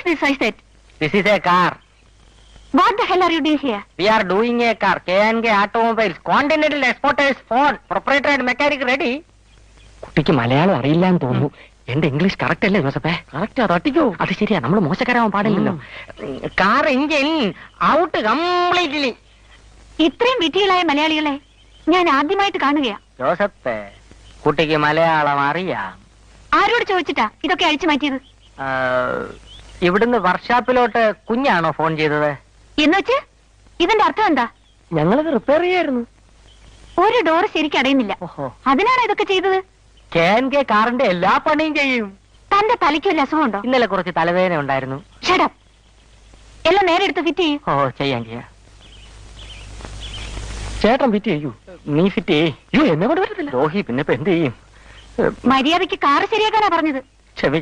this, I said? This is a car. What the hell are you doing here? We are doing a car. K&K Automobiles. Continental Exporters phone. Proprietor and mechanic ready. കുട്ടിക്ക് മലയാളം അറിയില്ലാന്ന് തോന്നുന്നു. എന്റെ English correct അല്ലേ ജോസഫേ? Correct തട്ടിക്കോ. അത് ശരിയാ, നമ്മൾ മോശക്കാരാവാൻ പാടില്ലല്ലോ. Car engine out completely. ഇത്രയും വിധികളായ മലയാളികളെ ഞാൻ ആദ്യമായിട്ട് കാണുകയാ. ജോസഫേ, കുട്ടിക്ക് മലയാളം അറിയാം. ആരോട് ചോദിച്ചിട്ടാ ഇതൊക്കെ അഴിച്ചു മാറ്റിയത്? ഇവിടുന്ന് വർക്ക്ഷോപ്പിലോട്ട് കുഞ്ഞാണോ ഫോൺ ചെയ്തത്? എന്നുവെച്ച് ഇതിന്റെ അർത്ഥം എന്താ? ഞങ്ങളിത് റിപ്പയർ ചെയ്യായിരുന്നു. ഒരു ഡോറ് ശരിക്കും അടയുന്നില്ല. അതിനാണ് ഇതൊക്കെ ചെയ്തത്? K&K കാറിന്റെ എല്ലാ പണിയും ചെയ്യും. തന്റെ തലയ്ക്ക് വല്ല അസുഖമുണ്ടോ? ഇന്നലെ കുറച്ച് തലവേദന ഉണ്ടായിരുന്നു. Shut up. എല്ലാം നേരെ എടുത്ത് ഫിറ്റ് ചെയ്യും. ചെയ്യാം. ചേട്ടൻ ഫിറ്റ് ചെയ്യൂ. നീ ഫിറ്റ് ചെയ്യൂ. എന്നെ കൊണ്ട് പറ്റത്തില്ല. രോഹി പിന്നെ എന്ത് ചെയ്യും? മര്യാദയ്ക്ക് കാറ് ശരിയാക്കാനാ പറഞ്ഞത്. ക്ഷമിക്കണം.